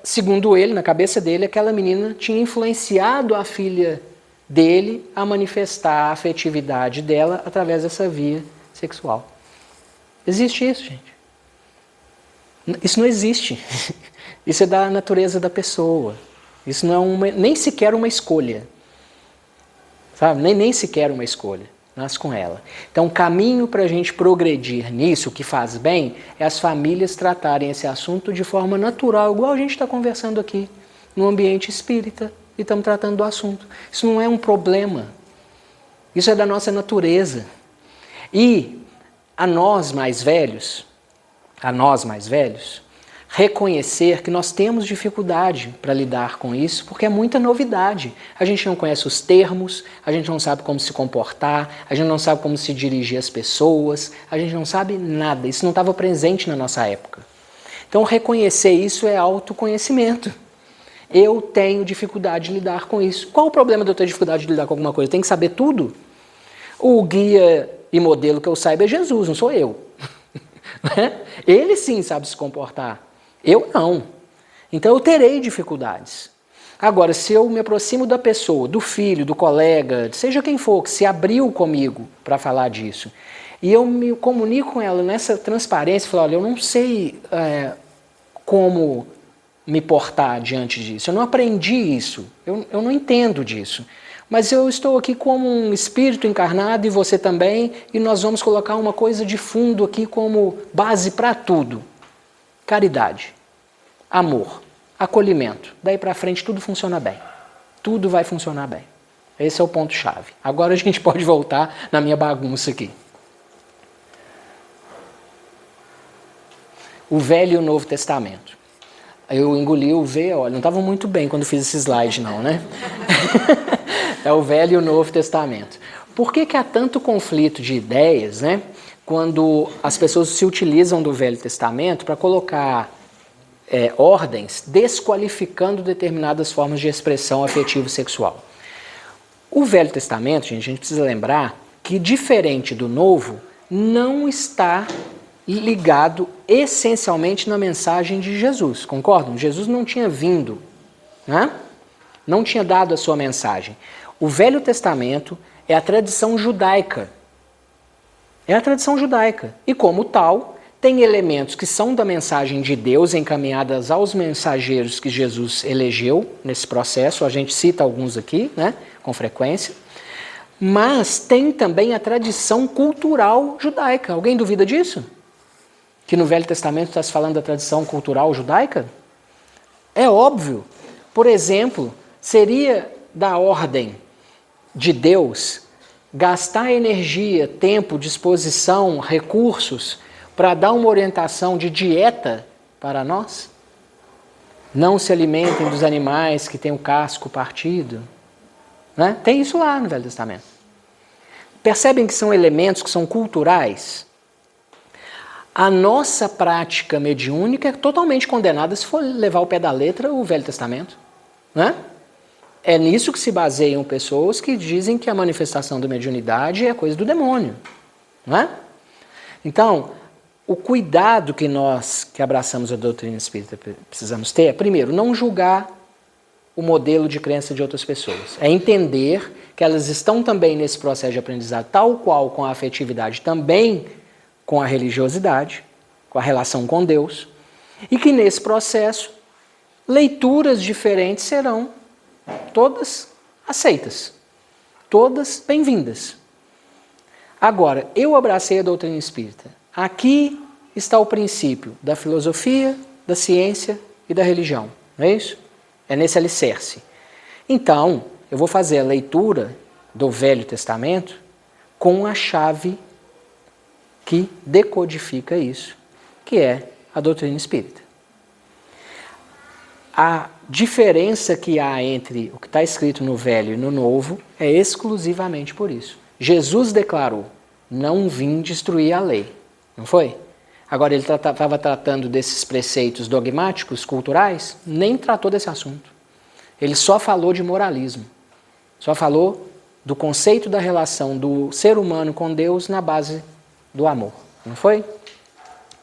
segundo ele, na cabeça dele, aquela menina tinha influenciado a filha dele a manifestar a afetividade dela através dessa via sexual. Existe isso, gente. Isso não existe. Isso é da natureza da pessoa. Isso não é nem sequer uma escolha. Sabe? Nem sequer uma escolha. Nasce com ela. Então, o caminho para a gente progredir nisso, o que faz bem, é as famílias tratarem esse assunto de forma natural, igual a gente está conversando aqui, no ambiente espírita, e estamos tratando do assunto. Isso não é um problema. Isso é da nossa natureza. E a nós mais velhos, reconhecer que nós temos dificuldade para lidar com isso, porque é muita novidade. A gente não conhece os termos, a gente não sabe como se comportar, a gente não sabe como se dirigir às pessoas, a gente não sabe nada. Isso não estava presente na nossa época. Então, reconhecer isso é autoconhecimento. Eu tenho dificuldade de lidar com isso. Qual o problema de eu ter dificuldade de lidar com alguma coisa? Eu tenho que saber tudo? O guia e modelo que eu saiba é Jesus, não sou eu. Ele sim sabe se comportar. Eu não. Então eu terei dificuldades. Agora, se eu me aproximo da pessoa, do filho, do colega, seja quem for, que se abriu comigo para falar disso, e eu me comunico com ela nessa transparência, falo, olha, eu não sei como me portar diante disso, eu não aprendi isso, eu não entendo disso, mas eu estou aqui como um espírito encarnado e você também, e nós vamos colocar uma coisa de fundo aqui como base para tudo. Caridade, amor, acolhimento. Daí para frente tudo funciona bem. Tudo vai funcionar bem. Esse é o ponto-chave. Agora a gente pode voltar na minha bagunça aqui. O Velho e o Novo Testamento. Eu engoli o V, olha, não estava muito bem quando fiz esse slide não, né? É o Velho e o Novo Testamento. Por que há tanto conflito de ideias, né? Quando as pessoas se utilizam do Velho Testamento para colocar ordens desqualificando determinadas formas de expressão afetivo-sexual. O Velho Testamento, gente, a gente precisa lembrar que, diferente do Novo, não está ligado essencialmente na mensagem de Jesus, concordam? Jesus não tinha vindo, né? Não tinha dado a sua mensagem. O Velho Testamento é a tradição judaica. É a tradição judaica. E como tal, tem elementos que são da mensagem de Deus encaminhadas aos mensageiros que Jesus elegeu nesse processo. A gente cita alguns aqui, né, com frequência. Mas tem também a tradição cultural judaica. Alguém duvida disso? Que no Velho Testamento está se falando da tradição cultural judaica? É óbvio. Por exemplo, seria da ordem de Deus gastar energia, tempo, disposição, recursos para dar uma orientação de dieta para nós? Não se alimentem dos animais que têm o casco partido. Né? Tem isso lá no Velho Testamento. Percebem que são elementos que são culturais? A nossa prática mediúnica é totalmente condenada se for levar ao pé da letra o Velho Testamento. Né? É nisso que se baseiam pessoas que dizem que a manifestação da mediunidade é coisa do demônio. Não é? Então, o cuidado que nós que abraçamos a doutrina espírita precisamos ter é, primeiro, não julgar o modelo de crença de outras pessoas. É entender que elas estão também nesse processo de aprendizado, tal qual com a afetividade, também com a religiosidade, com a relação com Deus, e que nesse processo leituras diferentes serão todas aceitas, todas bem-vindas. Agora, eu abracei a doutrina espírita. Aqui está o princípio da filosofia, da ciência e da religião, não é isso? É nesse alicerce. Então, eu vou fazer a leitura do Velho Testamento com a chave que decodifica isso, que é a doutrina espírita. A diferença que há entre o que está escrito no Velho e no Novo é exclusivamente por isso. Jesus declarou, não vim destruir a lei, não foi? Agora ele estava tratando desses preceitos dogmáticos, culturais, nem tratou desse assunto. Ele só falou de moralismo, só falou do conceito da relação do ser humano com Deus na base do amor, não foi?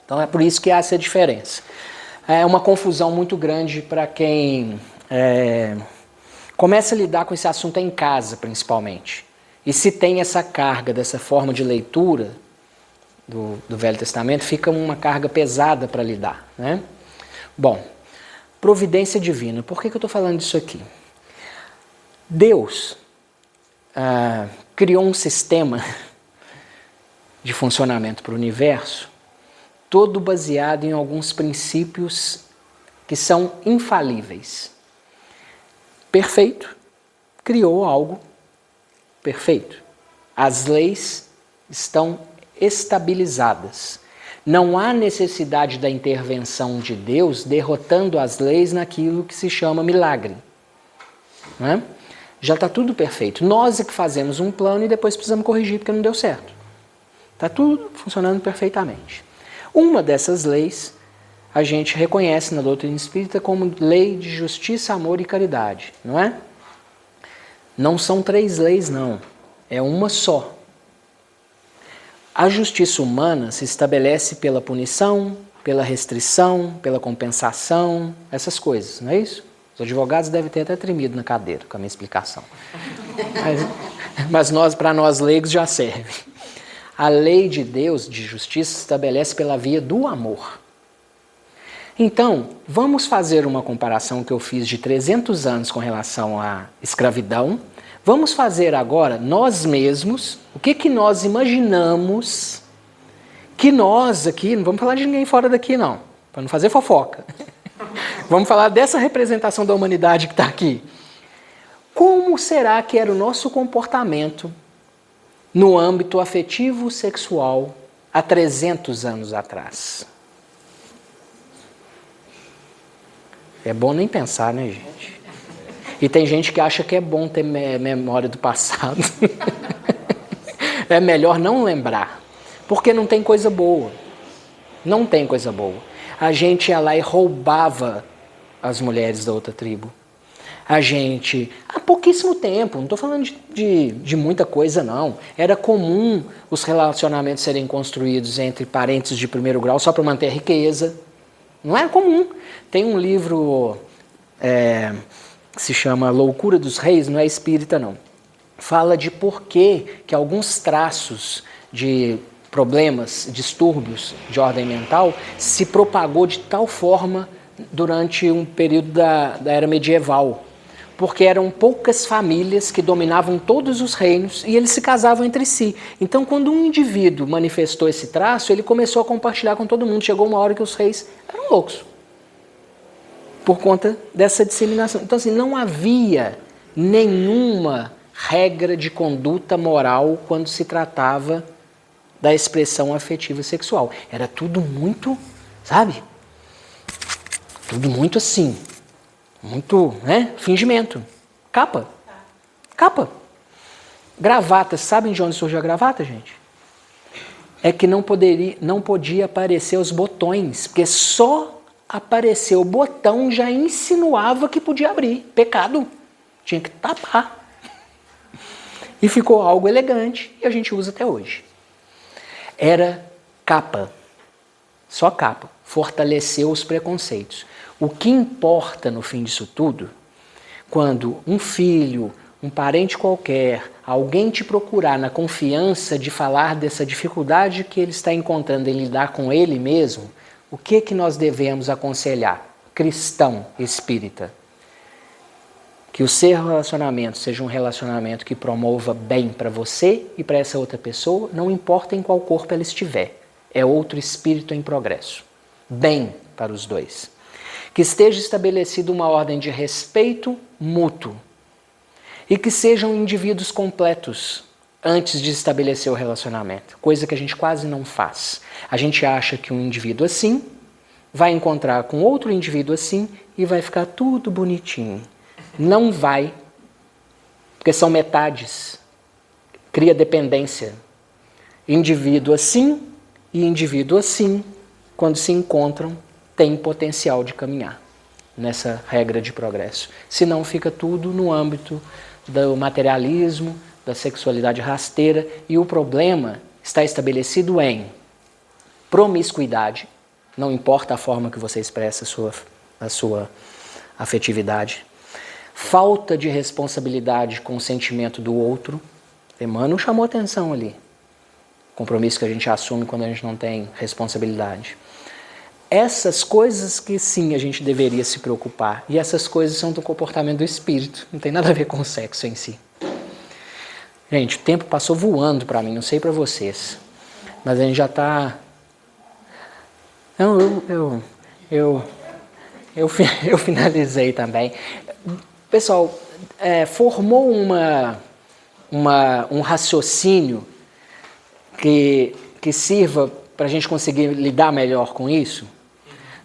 Então é por isso que há essa diferença. É uma confusão muito grande para quem começa a lidar com esse assunto em casa, principalmente. E se tem essa carga dessa forma de leitura do Velho Testamento, fica uma carga pesada para lidar, né? Bom, providência divina. Por que eu estou falando disso aqui? Deus criou um sistema de funcionamento para o universo, todo baseado em alguns princípios que são infalíveis. Perfeito, criou algo perfeito. As leis estão estabilizadas. Não há necessidade da intervenção de Deus derrotando as leis naquilo que se chama milagre. Não é? Já está tudo perfeito. Nós é que fazemos um plano e depois precisamos corrigir porque não deu certo. Está tudo funcionando perfeitamente. Uma dessas leis a gente reconhece na doutrina espírita como lei de justiça, amor e caridade, não é? Não são 3 leis, não. É uma só. A justiça humana se estabelece pela punição, pela restrição, pela compensação, essas coisas, não é isso? Os advogados devem ter até tremido na cadeira com a minha explicação. Mas para nós leigos já serve. A lei de Deus, de justiça, se estabelece pela via do amor. Então, vamos fazer uma comparação que eu fiz de 300 anos com relação à escravidão. Vamos fazer agora, nós mesmos, o que nós imaginamos que nós aqui, não vamos falar de ninguém fora daqui não, para não fazer fofoca. Vamos falar dessa representação da humanidade que está aqui. Como será que era o nosso comportamento no âmbito afetivo sexual há 300 anos atrás? É bom nem pensar, né, gente? E tem gente que acha que é bom ter memória do passado. É melhor não lembrar, porque não tem coisa boa. Não tem coisa boa. A gente ia lá e roubava as mulheres da outra tribo. A gente, há pouquíssimo tempo, não estou falando de muita coisa não, era comum os relacionamentos serem construídos entre parentes de primeiro grau só para manter a riqueza. Não é comum. Tem um livro que se chama Loucura dos Reis, não é espírita não. Fala de por que alguns traços de problemas, distúrbios de ordem mental se propagou de tal forma durante um período da era medieval. Porque eram poucas famílias que dominavam todos os reinos e eles se casavam entre si. Então, quando um indivíduo manifestou esse traço, ele começou a compartilhar com todo mundo. Chegou uma hora que os reis eram loucos por conta dessa disseminação. Então, assim, não havia nenhuma regra de conduta moral quando se tratava da expressão afetiva sexual. Era tudo muito, sabe? Tudo muito assim. Muito, né? Fingimento. Capa. Capa. Gravata. Sabem de onde surgiu a gravata, gente? é que não podia aparecer os botões, porque só aparecer o botão já insinuava que podia abrir. Pecado. Tinha que tapar. E ficou algo elegante e a gente usa até hoje. Era capa. Só capa. Fortaleceu os preconceitos. O que importa no fim disso tudo, quando um filho, um parente qualquer, alguém te procurar na confiança de falar dessa dificuldade que ele está encontrando em lidar com ele mesmo, o que nós devemos aconselhar? Cristão espírita. Que o seu relacionamento seja um relacionamento que promova bem para você e para essa outra pessoa, não importa em qual corpo ela estiver. É outro espírito em progresso. Bem para os dois. Que esteja estabelecida uma ordem de respeito mútuo. E que sejam indivíduos completos antes de estabelecer o relacionamento. Coisa que a gente quase não faz. A gente acha que um indivíduo assim vai encontrar com outro indivíduo assim e vai ficar tudo bonitinho. Não vai, porque são metades. Cria dependência. Indivíduo assim e indivíduo assim, quando se encontram, tem potencial de caminhar nessa regra de progresso. Senão fica tudo no âmbito do materialismo, da sexualidade rasteira, e o problema está estabelecido em promiscuidade, não importa a forma que você expressa a sua afetividade, falta de responsabilidade com o sentimento do outro. Emmanuel chamou atenção ali. Compromisso que a gente assume quando a gente não tem responsabilidade. Essas coisas que sim a gente deveria se preocupar. E essas coisas são do comportamento do espírito. Não tem nada a ver com o sexo em si. Gente, o tempo passou voando para mim, não sei para vocês. Mas a gente já está... Não, eu finalizei também. Pessoal, formou um raciocínio que sirva para a gente conseguir lidar melhor com isso?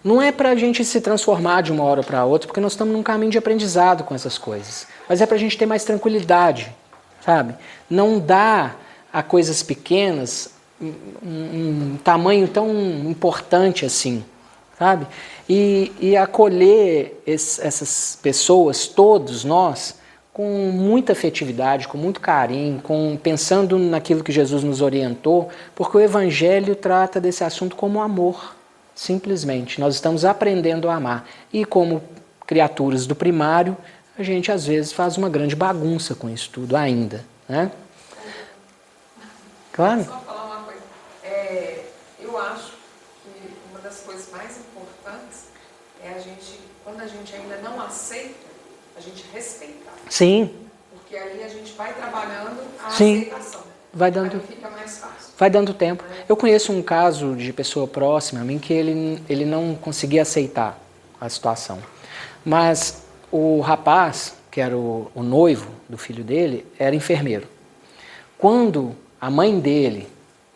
Não é para a gente se transformar de uma hora para outra, porque nós estamos num caminho de aprendizado com essas coisas. Mas é para a gente ter mais tranquilidade, sabe? Não dá a coisas pequenas um tamanho tão importante assim, sabe? E acolher essas pessoas, todos nós, com muita afetividade, com muito carinho, pensando naquilo que Jesus nos orientou, porque o Evangelho trata desse assunto como amor, simplesmente. Nós estamos aprendendo a amar. E como criaturas do primário, a gente às vezes faz uma grande bagunça com isso tudo ainda, né? Claro. Só falar uma coisa. Eu acho que uma das coisas mais importantes é quando a gente ainda não aceita, a gente respeitar. Sim. Porque aí a gente vai trabalhando a Fica aceitação. Mais fácil. Vai dando tempo. Eu conheço um caso de pessoa próxima a mim que ele não conseguia aceitar a situação. Mas o rapaz, que era o noivo do filho dele, era enfermeiro. Quando a mãe dele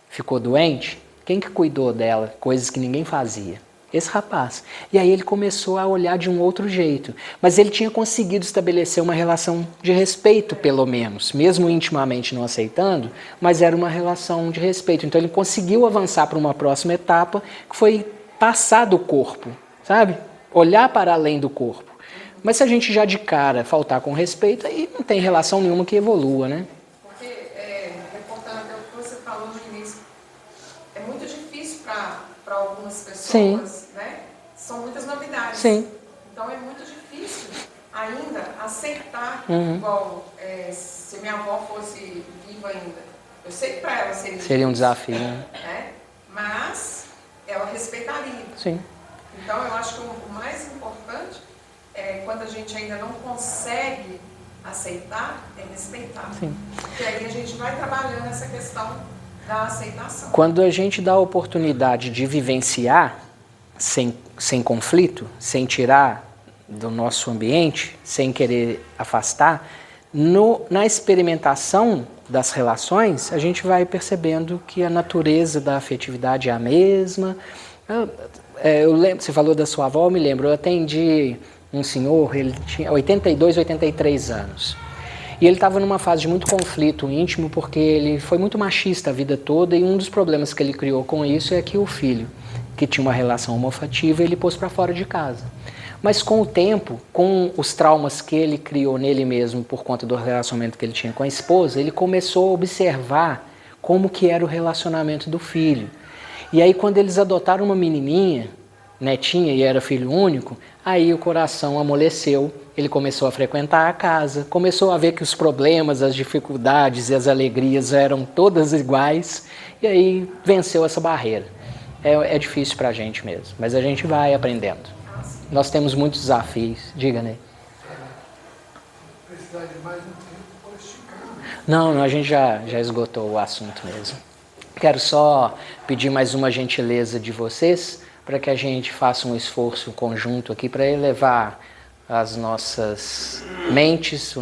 ficou doente, quem que cuidou dela? Coisas que ninguém fazia. Esse rapaz. E aí ele começou a olhar de um outro jeito. Mas ele tinha conseguido estabelecer uma relação de respeito, pelo menos. Mesmo intimamente não aceitando, mas era uma relação de respeito. Então ele conseguiu avançar para uma próxima etapa, que foi passar do corpo, sabe? Olhar para além do corpo. Mas se a gente já de cara faltar com respeito, aí não tem relação nenhuma que evolua, né? Porque, reportando até o que você falou no início, é muito difícil para algumas pessoas, Sim. né? São muitas novidades. Sim. Então é muito difícil ainda aceitar, igual se minha avó fosse viva ainda. Eu sei que para ela seria um desafio, né? Mas ela respeitaria. Sim. Então eu acho que o mais importante é quando a gente ainda não consegue aceitar, é respeitar. Sim. Porque aí a gente vai trabalhando essa questão da aceitação. Quando a gente dá a oportunidade de vivenciar sem conflito, sem tirar do nosso ambiente, sem querer afastar, na experimentação das relações, a gente vai percebendo que a natureza da afetividade é a mesma. Eu lembro, você falou da sua avó, eu me lembro, eu atendi um senhor, ele tinha 82, 83 anos. E ele estava numa fase de muito conflito íntimo, porque ele foi muito machista a vida toda, e um dos problemas que ele criou com isso é que o filho, que tinha uma relação homoafetiva, ele pôs para fora de casa. Mas com o tempo, com os traumas que ele criou nele mesmo por conta do relacionamento que ele tinha com a esposa, ele começou a observar como que era o relacionamento do filho. E aí quando eles adotaram uma menininha, netinha, e era filho único, aí o coração amoleceu, ele começou a frequentar a casa, começou a ver que os problemas, as dificuldades e as alegrias eram todas iguais, e aí venceu essa barreira. É difícil pra gente mesmo, mas a gente vai aprendendo. Nós temos muitos desafios. Diga, Ney. Precisar de mais um tempo para esticar. Não, a gente já esgotou o assunto mesmo. Quero só pedir mais uma gentileza de vocês para que a gente faça um esforço conjunto aqui para elevar as nossas mentes,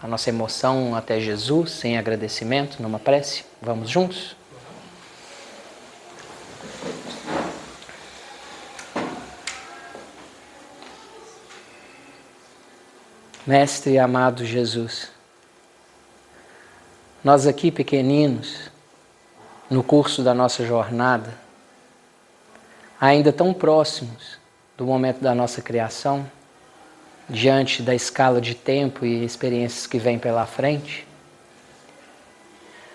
a nossa emoção até Jesus, em agradecimento, numa prece. Vamos juntos? Mestre amado Jesus, nós aqui pequeninos, no curso da nossa jornada, ainda tão próximos do momento da nossa criação, diante da escala de tempo e experiências que vêm pela frente,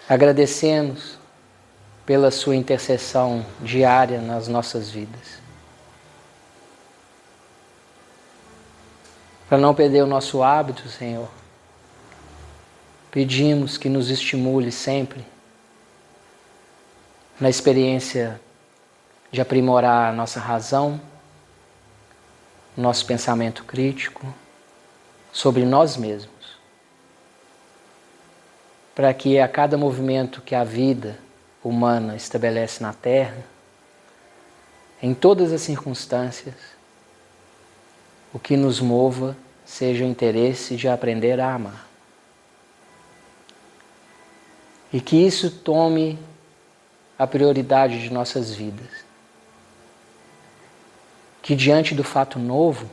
agradecemos pela sua intercessão diária nas nossas vidas. Para não perder o nosso hábito, Senhor, pedimos que nos estimule sempre na experiência de aprimorar a nossa razão, nosso pensamento crítico sobre nós mesmos, para que a cada movimento que a vida humana estabelece na Terra, em todas as circunstâncias, o que nos mova seja o interesse de aprender a amar. E que isso tome a prioridade de nossas vidas. Que diante do fato novo,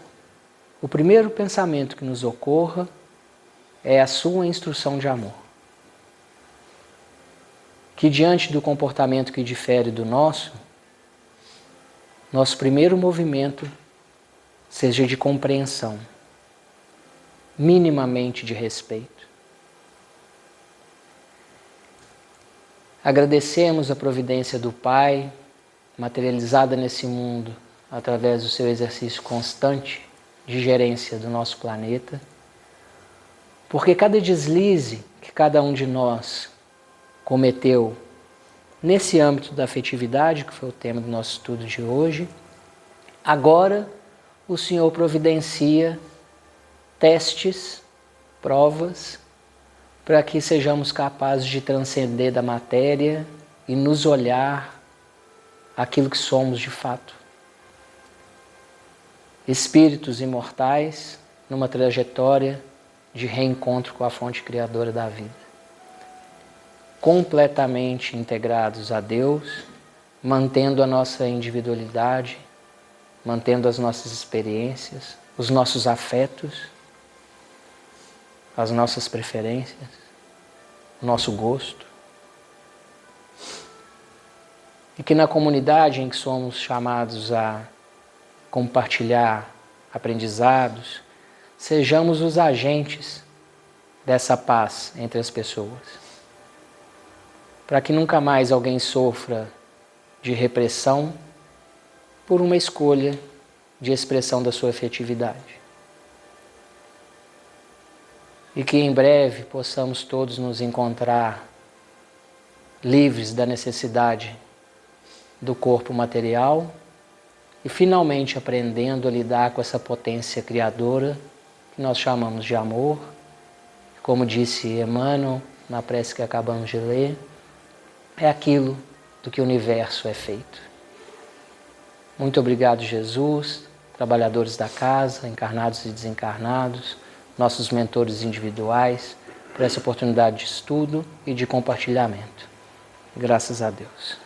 o primeiro pensamento que nos ocorra é a sua instrução de amor. Que diante do comportamento que difere do nosso primeiro movimento seja de compreensão, minimamente de respeito. Agradecemos a providência do Pai, materializada nesse mundo através do seu exercício constante de gerência do nosso planeta, porque cada deslize que cada um de nós cometeu nesse âmbito da afetividade, que foi o tema do nosso estudo de hoje, agora o Senhor providencia testes, provas, para que sejamos capazes de transcender da matéria e nos olhar aquilo que somos de fato. Espíritos imortais numa trajetória de reencontro com a fonte criadora da vida. Completamente integrados a Deus, mantendo a nossa individualidade, mantendo as nossas experiências, os nossos afetos, as nossas preferências, o nosso gosto. E que na comunidade em que somos chamados a compartilhar aprendizados, sejamos os agentes dessa paz entre as pessoas. Para que nunca mais alguém sofra de repressão por uma escolha de expressão da sua afetividade. E que em breve possamos todos nos encontrar livres da necessidade do corpo material e finalmente aprendendo a lidar com essa potência criadora que nós chamamos de amor. Como disse Emmanuel na prece que acabamos de ler, é aquilo do que o universo é feito. Muito obrigado, Jesus, trabalhadores da casa, encarnados e desencarnados, nossos mentores individuais, por essa oportunidade de estudo e de compartilhamento. Graças a Deus.